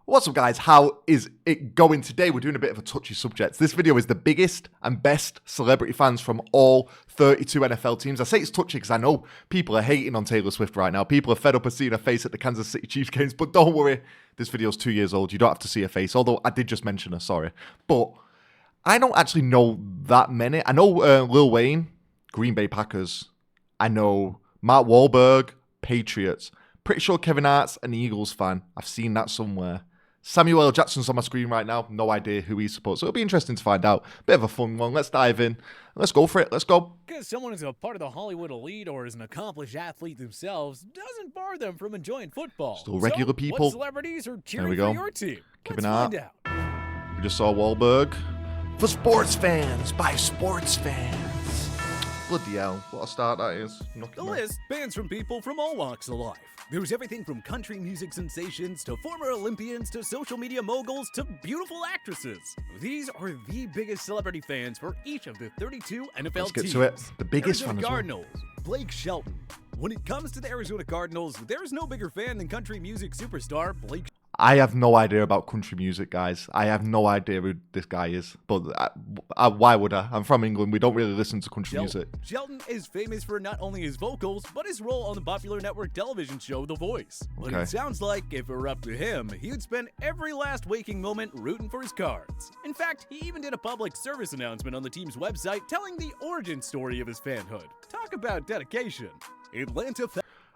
What's up, guys? How is it going today? We're doing a bit of a touchy subject. This video is the biggest and best celebrity fans from all 32 NFL teams. I say it's touchy because I know people are hating on Taylor Swift right now. People are fed up of seeing her face at the Kansas City Chiefs games, but don't worry. This video's 2 years old. You don't have to see her face, although I did just mention her, sorry. But I don't actually know that many. I know Lil Wayne, Green Bay Packers. I know Mark Wahlberg, Patriots. Pretty sure Kevin Hart's an Eagles fan. I've seen that somewhere. Samuel L. Jackson's on my screen right now. No idea who he's supposed to. So it'll be interesting to find out. Bit of a fun one. Let's dive in. Let's go for it. Let's go. Because someone is a part of the Hollywood elite or is an accomplished athlete themselves doesn't bar them from enjoying football. Still regular people. What celebrities are cheering for your team? Kevin Let's Hart. find out. We just saw Wahlberg. For sports fans, by sports fans. Bloody hell. What a start that is. The list spans from people from all walks of life. There's everything from country music sensations to former Olympians to social media moguls to beautiful actresses. These are the biggest celebrity fans for each of the 32 NFL teams. Let's get to it. The biggest fan Arizona as well. Cardinals, Blake Shelton. When it comes to the Arizona Cardinals, there's no bigger fan than country music superstar Blake. I have no idea about country music, guys. I have no idea who this guy is. But why would I? I'm from England. We don't really listen to country music. Shelton is famous for not only his vocals, but his role on the popular network television show The Voice. But Okay. it sounds like if it were up to him, he would spend every last waking moment rooting for his Cards. In fact, he even did a public service announcement on the team's website telling the origin story of his fanhood. Talk about dedication.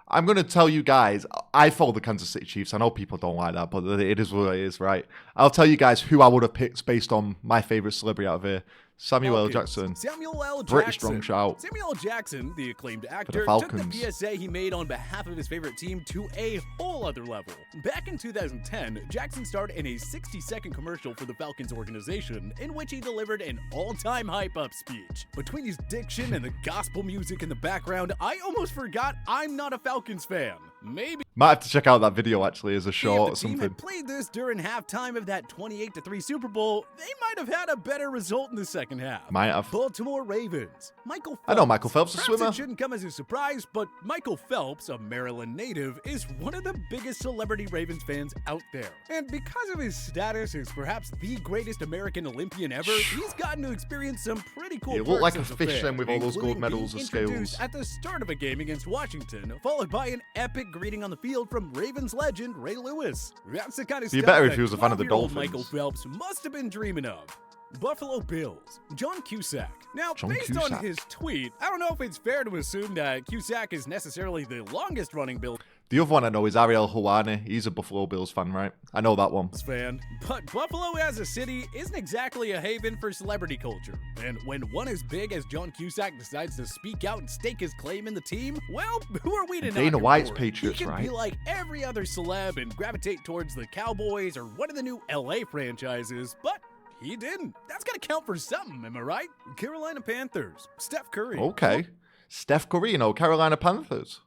I'm going to tell you guys, I follow the Kansas City Chiefs. I know people don't like that, but it is what it is, right? I'll tell you guys who I would have picked based on my favorite celebrity out of here. Samuel L. Jackson. Samuel L. Jackson. Pretty strong shout. Samuel L. Jackson, the acclaimed actor, took Falcons. the PSA he made on behalf of his favorite team to a whole other level. Back in 2010, Jackson starred in a 60-second commercial for the Falcons organization in which he delivered an all-time hype-up speech. Between his diction and the gospel music in the background, I almost forgot I'm not a Falcons fan. Maybe Might have to check out that video, actually, as a short or if the team something. had played this during halftime of that 28-3 Super Bowl, they might have had a better result in the second half. Might have. Baltimore Ravens. Michael Phelps. I know Michael Phelps, a Perhaps swimmer. it shouldn't come as a surprise, but Michael Phelps, a Maryland native, is one of the biggest celebrity Ravens fans out there. And because of his status as perhaps the greatest American Olympian ever, he's gotten to experience some pretty cool He looked like a perks as fish fan, then with all those gold including medals being and scales. introduced at the start of a game against Washington, followed by an epic greeting on the field from Ravens legend Ray Lewis. That's the kind of Be stuff better if that he was a fan of the 12-year-old Dolphins. Michael Phelps must have been dreaming of. Buffalo Bills, John Cusack. Now, John based on Cusack. his tweet, I don't know if it's fair to assume that Cusack is necessarily the longest running Bills The other one I know is Ariel Helwani. He's a Buffalo Bills fan, right? I know that one. fan, but Buffalo as a city isn't exactly a haven for celebrity culture. And when one as big as John Cusack decides to speak out and stake his claim in the team, well, who are we to knock Dana him White's for it? Patriots, He can right? be like every other celeb and gravitate towards the Cowboys or one of the new LA franchises, but he didn't. That's gotta count for something, am I right? Carolina Panthers, Steph Curry. Okay. Steph Curry, you know, Carolina Panthers.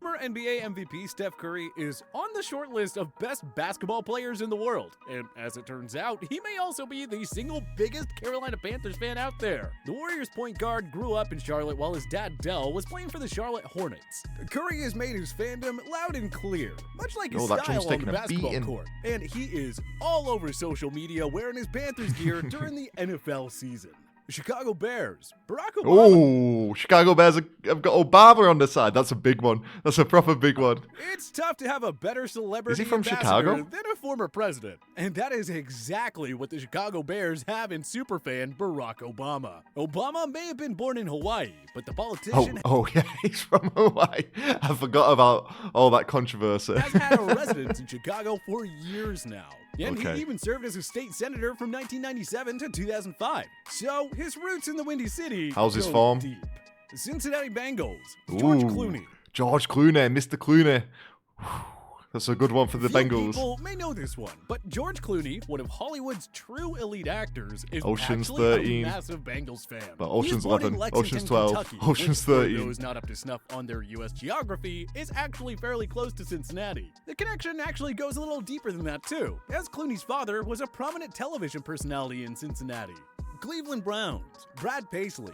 Former NBA MVP Steph Curry is on the short list of best basketball players in the world. And as it turns out, he may also be the single biggest Carolina Panthers fan out there. The Warriors point guard grew up in Charlotte while his dad Dell was playing for the Charlotte Hornets. Curry has made his fandom loud and clear, much like his Oh, that style Trump's on the taking a basketball beating. court. And he is all over social media wearing his Panthers gear during the NFL season. Chicago Bears, Barack Obama. Oh, Chicago Bears have got Obama on the side. That's a big one. That's a proper big one. It's tough to have a better celebrity from ambassador Chicago? than a former president. And that is exactly what the Chicago Bears have in superfan Barack Obama. Obama may have been born in Hawaii, but the politician Oh yeah, he's from Hawaii. I forgot about all that controversy. has had a residence in Chicago for years now. And Okay. he even served as a state senator from 1997 to 2005. So his roots in the Windy City How's his go form? deep. Cincinnati Bengals, George Ooh, Clooney. George Clooney, Mr. Clooney. That's a good one for the Few Bengals. people may know this one, but George Clooney, one of Hollywood's true elite actors, is Ocean's actually 13. a massive Bengals fan. But He was Ocean's born in 11, Lexington, Ocean's 12, Kentucky, Ocean's which, for 13. those not up to snuff on their U.S. geography, is actually fairly close to Cincinnati. The connection actually goes a little deeper than that too, as Clooney's father was a prominent television personality in Cincinnati. Cleveland Browns, Brad Paisley.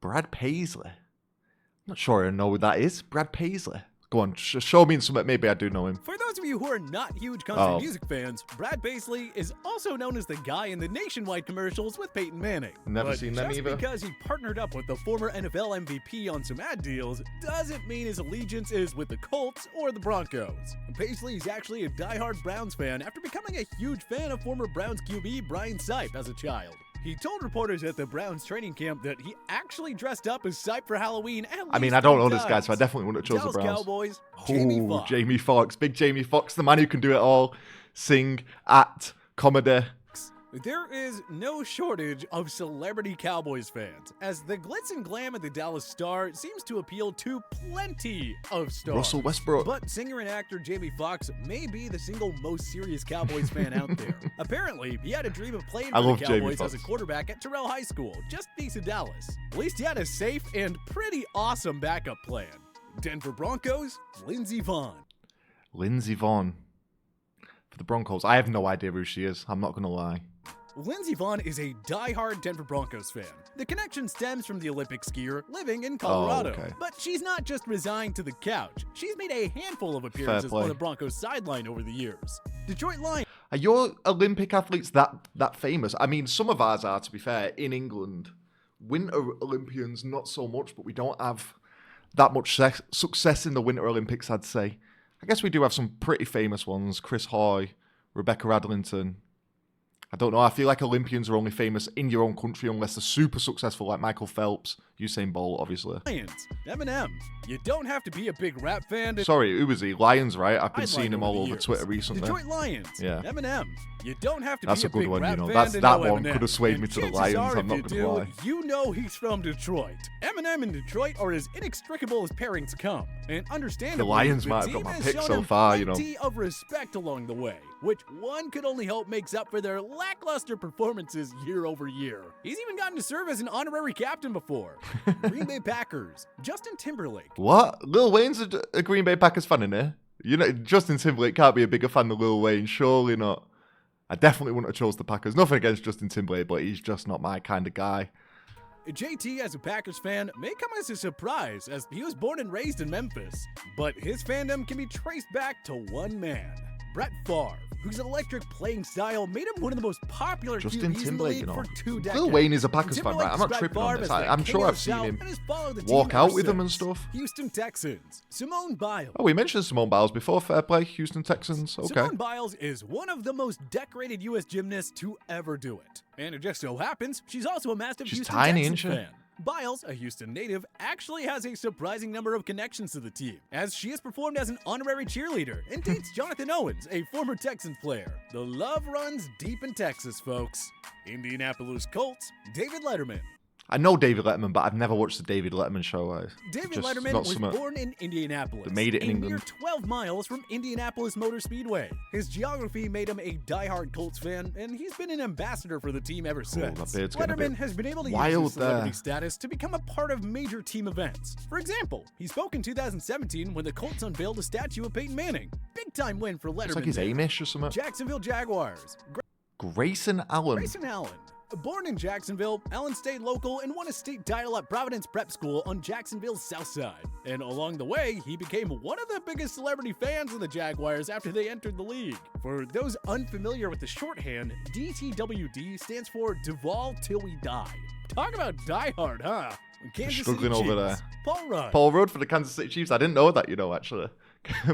Brad Paisley. I'm not sure I know who that is. Brad Paisley. Go on, show me in something. Maybe I do know him. For those of you who are not huge country music fans, Brad Paisley is also known as the guy in the Nationwide commercials with Peyton Manning. Never seen them either. Just because he partnered up with the former NFL MVP on some ad deals doesn't mean his allegiance is with the Colts or the Broncos. Paisley is actually a diehard Browns fan after becoming a huge fan of former Browns QB Brian Sipe as a child. He told reporters at the Browns training camp that he actually dressed up as Sipe for Halloween. I mean, I don't know this guy, so I definitely wouldn't have chosen the Browns. Cowboys, Jamie Foxx. Big Jamie Foxx, the man who can do it all. Sing, act, comedy. There is no shortage of celebrity Cowboys fans, as the glitz and glam of the Dallas Star seems to appeal to plenty of stars. Russell Westbrook. But singer and actor Jamie Foxx may be the single most serious Cowboys fan out there. Apparently, he had a dream of playing for the Cowboys as a quarterback at Terrell High School, just east of Dallas. At least he had a safe and pretty awesome backup plan. Denver Broncos, Lindsey Vonn. Lindsey Vonn. For the Broncos. I have no idea who she is. I'm not going to lie. Lindsey Vonn is a die-hard Denver Broncos fan. The connection stems from the Olympic skier living in Colorado. Oh, okay. But she's not just resigned to the couch. She's made a handful of appearances on the Broncos sideline over the years. Detroit Lions. Are your Olympic athletes that famous? I mean, some of ours are, to be fair, in England. Winter Olympians, not so much, but we don't have that much success in the Winter Olympics, I'd say. I guess we do have some pretty famous ones. Chris Hoy, Rebecca Adlington. I don't know. I feel like Olympians are only famous in your own country unless they're super successful, like Michael Phelps, Usain Bolt, obviously. Lions, Eminem. You don't have to be a big rap fan. Sorry, who was he? Lions, right? I've been seeing him all over Twitter recently. Detroit Lions. Yeah. Eminem. You don't have to That's be a good big one, rap you know. fan That one Eminem. could have swayed me to the Lions. I'm not going to lie. You know he's from Detroit. Eminem and Detroit are as inextricable as pairings come. And understandably, the Lions might have got my pick so far, you know. Plenty of respect along the way, which one could only hope makes up for their lackluster performances year over year. He's even gotten to serve as an honorary captain before. Green Bay Packers, Justin Timberlake. What? Lil Wayne's a Green Bay Packers fan in there? You know, Justin Timberlake can't be a bigger fan than Lil Wayne, surely not. I definitely wouldn't have chose the Packers. Nothing against Justin Timberlake, but he's just not my kind of guy. JT, as a Packers fan, may come as a surprise, as he was born and raised in Memphis. But his fandom can be traced back to one man, Brett Favre, whose electric playing style made him one of the most popular QBs in the league for 2 decades. Lil Wayne is a Packers fan, right? I'm not tripping on this. I'm sure I've seen him walk out with him and stuff. Houston Texans, Simone Biles. Oh, we mentioned Simone Biles before. Fair play, Houston Texans. Okay. Simone Biles is one of the most decorated U.S. gymnasts to ever do it. And it just so happens, she's also a massive Houston Texans fan. Biles, a Houston native, actually has a surprising number of connections to the team, as she has performed as an honorary cheerleader and dates Jonathan Owens, a former Texans player. The love runs deep in Texas, folks. Indianapolis Colts, David Letterman. I know David Letterman, but I've never watched the David Letterman show. David Letterman was born in Indianapolis, made it in England. Mere 12 miles from Indianapolis Motor Speedway. His geography made him a diehard Colts fan, and he's been an ambassador for the team ever since. Letterman has been able to use his celebrity status to become a part of major team events. For example, he spoke in 2017 when the Colts unveiled a statue of Peyton Manning. Big time win for Letterman. It's like he's Amish or something. Jacksonville Jaguars. Grayson Allen. Grayson Allen. Born in Jacksonville, Allen stayed local and won a state title at Providence Prep School on Jacksonville's south side. And along the way, he became one of the biggest celebrity fans of the Jaguars after they entered the league. For those unfamiliar with the shorthand, DTWD stands for Duval Till We Die. Talk about diehard, huh? Kansas Struggling City over there. Paul Rudd. Paul Rudd for the Kansas City Chiefs. I didn't know that, you know, actually.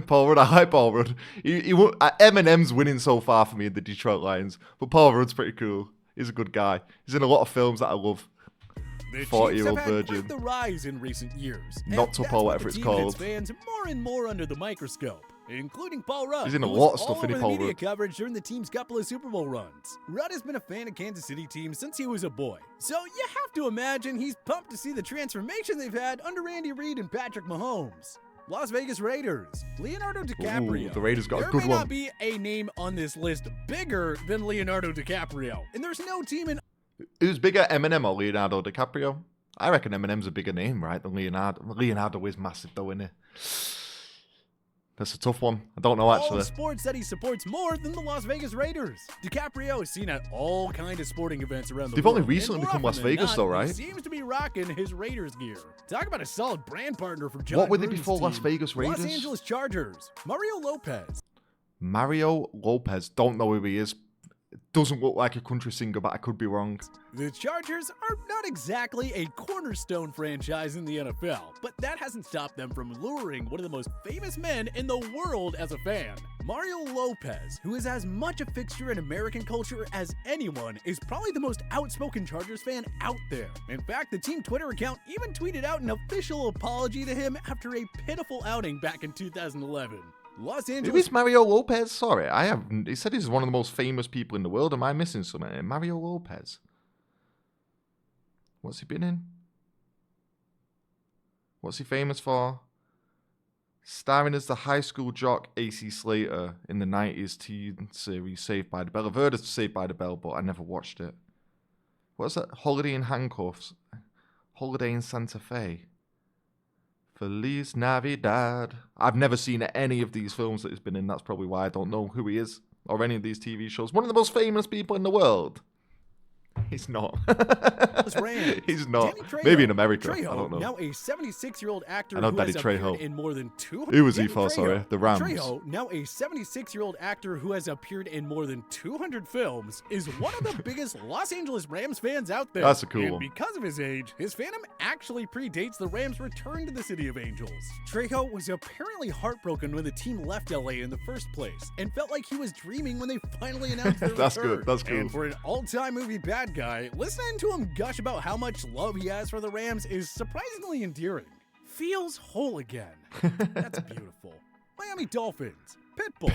Paul Rudd, I like Paul Rudd. Eminem's winning so far for me in the Detroit Lions, but Paul Rudd's pretty cool. He's a good guy. He's in a lot of films that I love. The 40-year-old Chiefs have virgin. had the rise in recent years. Knocked up or whatever it's called. Fans more and more under the microscope, including Paul Rudd. He's in a lot of stuff, isn't he, Paul media Rudd? coverage during the team's couple of Super Bowl runs. Rudd has been a fan of Kansas City teams since he was a boy. So you have to imagine he's pumped to see the transformation they've had under Andy Reid and Patrick Mahomes. Las Vegas Raiders, Leonardo DiCaprio. Ooh, the Raiders got a good one. There may not be a name on this list bigger than Leonardo DiCaprio, and there's no team in... Who's bigger, Eminem or Leonardo DiCaprio? I reckon Eminem's a bigger name, right, than Leonardo. Leonardo is massive, though, isn't That's a tough one. I don't know, All actually. sports that he supports more than the Las Vegas Raiders. DiCaprio is seen at all kinds of sporting events around the They've world. only recently and more become Las often than Vegas, not, though, right? He seems to be rocking his Raiders gear. Talk about a solid brand partner for John What were they Gruden's before Las team. Vegas Raiders? Los Angeles Chargers. Mario Lopez. Mario Lopez. Don't know who he is. Doesn't look like a country singer, but I could be wrong. The Chargers are not exactly a cornerstone franchise in the NFL, but that hasn't stopped them from luring one of the most famous men in the world as a fan. Mario Lopez, who is as much a fixture in American culture as anyone, is probably the most outspoken Chargers fan out there. In fact, the team Twitter account even tweeted out an official apology to him after a pitiful outing back in 2011. Los Who Angeles. is Mario Lopez? Sorry, I haven't. He said he's one of the most famous people in the world. Am I missing something? Mario Lopez. What's he been in? What's he famous for? Starring as the high school jock AC Slater in the 90s teen series Saved by the Bell. I've heard of Saved by the Bell, but I never watched it. What's that? Holiday in Handcuffs. Holiday in Santa Fe. Feliz Navidad. I've never seen any of these films that he's been in. That's probably why I don't know who he is or any of these TV shows. One of the most famous people in the world. He's not. Rams. He's not. Danny Trejo. Maybe in America. Trejo, I don't know. now a 76-year-old actor I know who Danny has Trejo. appeared in more than 200. Who was he Danny for, Trejo. sorry? The Rams. Trejo, now a 76-year-old actor who has appeared in more than 200 films, is one of the biggest Los Angeles Rams fans out there. That's a cool and one. because of his age, his fandom actually predates the Rams' return to the City of Angels. Trejo was apparently heartbroken when the team left LA in the first place, and felt like he was dreaming when they finally announced their That's return. good, that's cool. And for an all-time movie bad guy, listening to him gush about how much love he has for the Rams is surprisingly endearing. Feels whole again. That's beautiful. Miami Dolphins. Pitbull.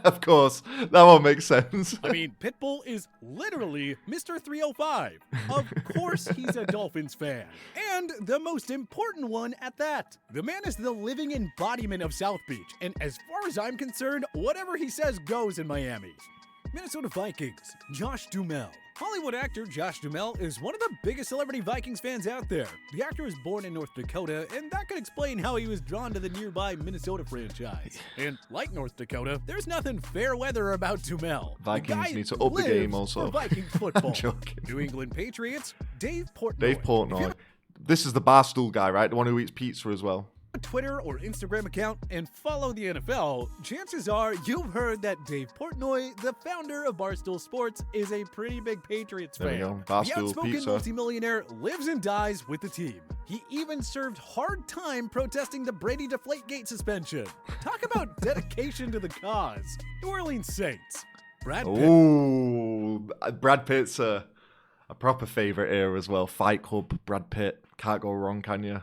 Of course. That won't make sense. I mean, Pitbull is literally Mr. 305. Of course he's a Dolphins fan. And the most important one at that. The man is the living embodiment of South Beach. And as far as I'm concerned, whatever he says goes in Miami. Minnesota Vikings. Josh Duhamel. Hollywood actor Josh Duhamel is one of the biggest celebrity Vikings fans out there. The actor was born in North Dakota, and that could explain how he was drawn to the nearby Minnesota franchise. And like North Dakota, there's nothing fair weather about Duhamel. Vikings need to up the game also. For Vikings football. I'm joking. New England Patriots, Dave Portnoy. Dave Portnoy. This is the Barstool guy, right? The one who eats pizza as well. A Twitter or Instagram account and follow the NFL, chances are you've heard that Dave Portnoy, the founder of Barstool Sports, is a pretty big Patriots There we fan. go. Barstool the outspoken pizza. multimillionaire lives and dies with the team. He even served hard time protesting the Brady Deflategate suspension. Talk about dedication to the cause. New Orleans Saints. Brad Pitt. Ooh, Brad Pitt's a proper favorite here as well. Fight Club, Brad Pitt. Can't go wrong, can you?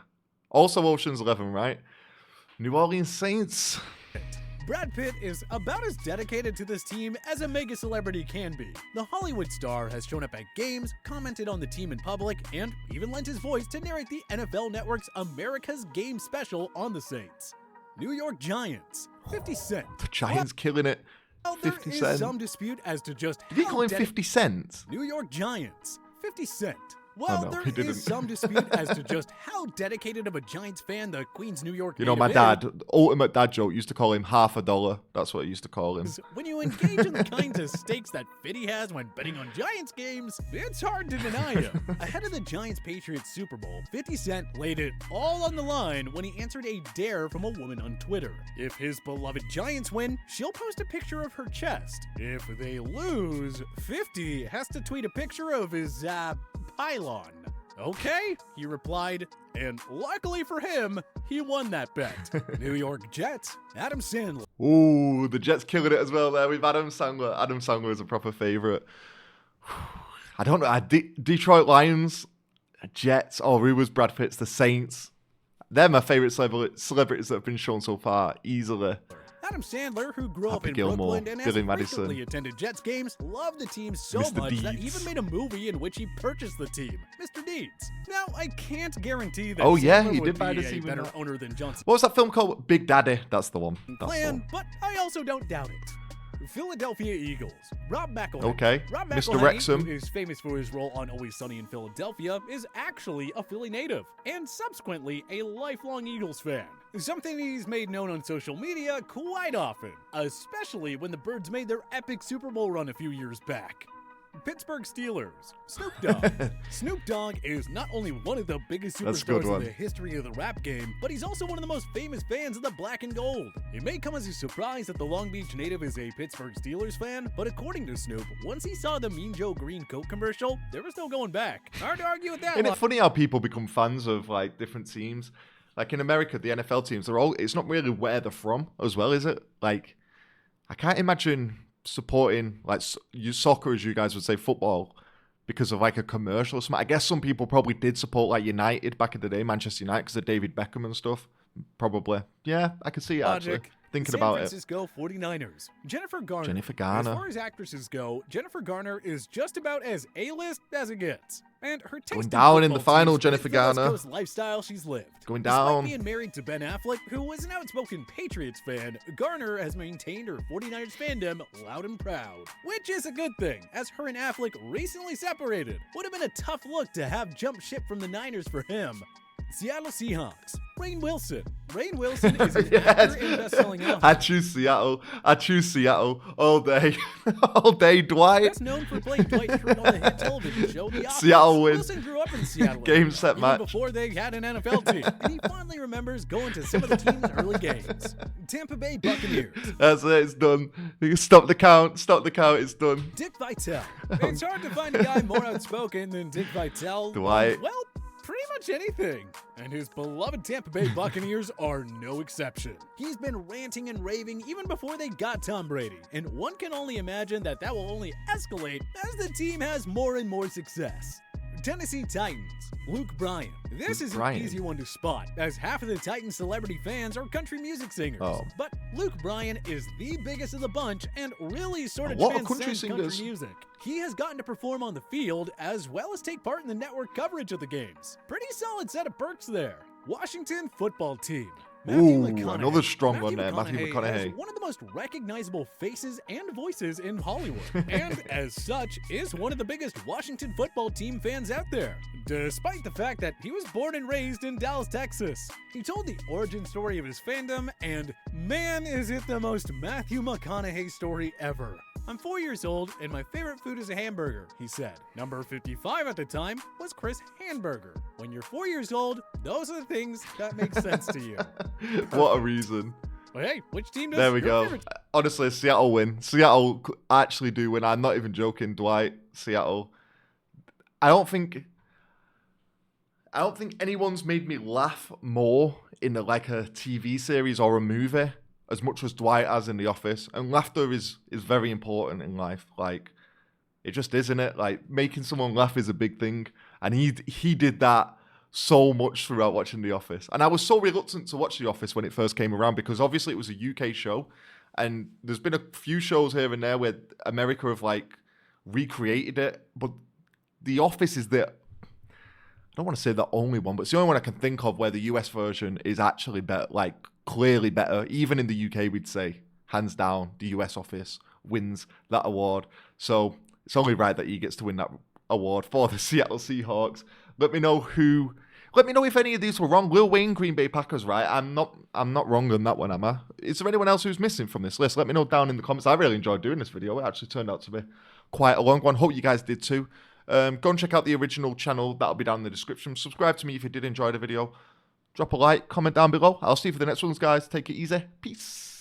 Also Ocean's 11, right? New Orleans Saints. Brad Pitt is about as dedicated to this team as a mega celebrity can be. The Hollywood star has shown up at games, commented on the team in public, and even lent his voice to narrate the NFL Network's America's Game special on the Saints. New York Giants, 50 Cent. The Giants killing it. Well, there 50 is Cent. some dispute as to just Did he how call him 50 Cent? New York Giants, 50 Cent. Well, no, there he didn't. is some dispute as to just how dedicated of a Giants fan the Queens, New York You know, my native dad, ultimate dad joke, used to call him $50. That's what I used to call him. is. When you engage in the kinds of stakes that Fitty has when betting on Giants games, it's hard to deny him. Ahead of the Giants-Patriots Super Bowl, 50 Cent laid it all on the line when he answered a dare from a woman on Twitter. If his beloved Giants win, she'll post a picture of her chest. If they lose, 50 has to tweet a picture of his, pylon. Okay, he replied, and luckily for him, he won that bet. New York Jets, Adam Sandler. Ooh, the Jets killing it as well there with Adam Sandler. Adam Sandler is a proper favorite. I don't know. Detroit Lions, Jets, or who was Brad Pitt's? The Saints. They're my favorite celebrities that have been shown so far, easily. Adam Sandler, who grew up Happy in Gilmore, Brooklyn and has Billy Madison. frequently attended Jets games, loved the team so Mr. much that he Deeds. even made a movie in which he purchased the team, Mr. Deeds. Now, I can't guarantee that Oh, yeah, Sandler he would did buy be the a team in better that. owner than Johnson What was that film called? Big Daddy. That's the one. That's the Plan, one. but I also don't doubt it. Philadelphia Eagles. Rob McElhenney. Okay. Rob Mr. McElhenney, Wrexham. who is famous for his role on Always Sunny in Philadelphia, is actually a Philly native and subsequently a lifelong Eagles fan. Something he's made known on social media quite often, especially when the Birds made their epic Super Bowl run a few years back. Pittsburgh Steelers, Snoop Dogg. Snoop Dogg is not only one of the biggest That's a good superstars one. in the history of the rap game, but he's also one of the most famous fans of the black and gold. It may come as a surprise that the Long Beach native is a Pittsburgh Steelers fan, but according to Snoop, once he saw the Mean Joe Green Coke commercial, there was no going back. Hard to argue with that. Isn't it funny how people become fans of like different teams? Like in America, the NFL teams, it's not really where they're from as well, is it? Like, I can't imagine supporting like soccer, as you guys would say, football, because of like a commercial or something. I guess some people probably did support like United back in the day, Manchester United, because of David Beckham and stuff. Probably. Yeah, I can see it actually. Thinking about it. San Francisco 49ers. Jennifer Garner. Jennifer Garner. As far as actresses go, Jennifer Garner is just about as A-list as it gets. And her taste Going down in the final, teams Jennifer fits the West Garner. Coast lifestyle she's lived. Going Despite down. being married to Ben Affleck, who is an outspoken Patriots fan, Garner has maintained her 49ers fandom loud and proud. Which is a good thing, as her and Affleck recently separated. Would have been a tough look to have jump ship from the Niners for him. Seattle Seahawks. Rainn Wilson. Rainn Wilson is an actor and best-selling author. I choose Seattle. I choose Seattle all day. All day, Dwight. Best known for playing Dwight Schrute on the hit television show The Office. Seattle win. Wilson grew up in Seattle. Game, set, even match. before they had an NFL team, and he fondly remembers going to some of the team's early games. Tampa Bay Buccaneers. That's it. It's done. Stop the count. Stop the count. It's done. Dick Vitale. It's hard to find a guy more outspoken than Dick Vitale. Dwight. Well, pretty much anything. And his beloved Tampa Bay Buccaneers are no exception. He's been ranting and raving even before they got Tom Brady. And one can only imagine that will only escalate as the team has more and more success. Tennessee Titans, Luke Bryan. This is an easy one to spot, as half of the Titans celebrity fans are country music singers. Oh. But Luke Bryan is the biggest of the bunch and really sort of A lot of transcends country country singers. music. He has gotten to perform on the field as well as take part in the network coverage of the games. Pretty solid set of perks there. Washington football team. Ooh, another strong one there, Matthew Matthew McConaughey. is one of the most recognizable faces and voices in Hollywood, and as such, is one of the biggest Washington football team fans out there, despite the fact that he was born and raised in Dallas, Texas. He told the origin story of his fandom, and man, is it the most Matthew McConaughey story ever. I'm 4 years old, and my favorite food is a hamburger, he said. Number 55 at the time was Chris Hamburger. When you're 4 years old, those are the things that make sense to you. What a reason. Well, hey, which team does There we your go. favorite- Honestly, Seattle win. Seattle actually do win. I'm not even joking, Dwight. Seattle. I don't think anyone's made me laugh more in a TV series or a movie as much as Dwight has in The Office. And laughter is very important in life. Like, it just is, isn't it? Like, making someone laugh is a big thing. And he did that so much throughout watching The Office. And I was so reluctant to watch The Office when it first came around because obviously it was a UK show. And there's been a few shows here and there where America have recreated it. But The Office is I don't want to say the only one, but it's the only one I can think of where the US version is actually better, clearly better. Even in the UK, we'd say, hands down, the US Office wins that award. So it's only right that he gets to win that award for the Seattle Seahawks. Let me know if any of these were wrong. Lil Wayne, Green Bay Packers, right? I'm not wrong on that one, am I? Is there anyone else who's missing from this list? Let me know down in the comments. I really enjoyed doing this video. It actually turned out to be quite a long one. Hope you guys did too. Go and check out the original channel. That'll be down in the description. Subscribe to me if you did enjoy the video. Drop a like, comment down below. I'll see you for the next ones, guys. Take it easy. Peace.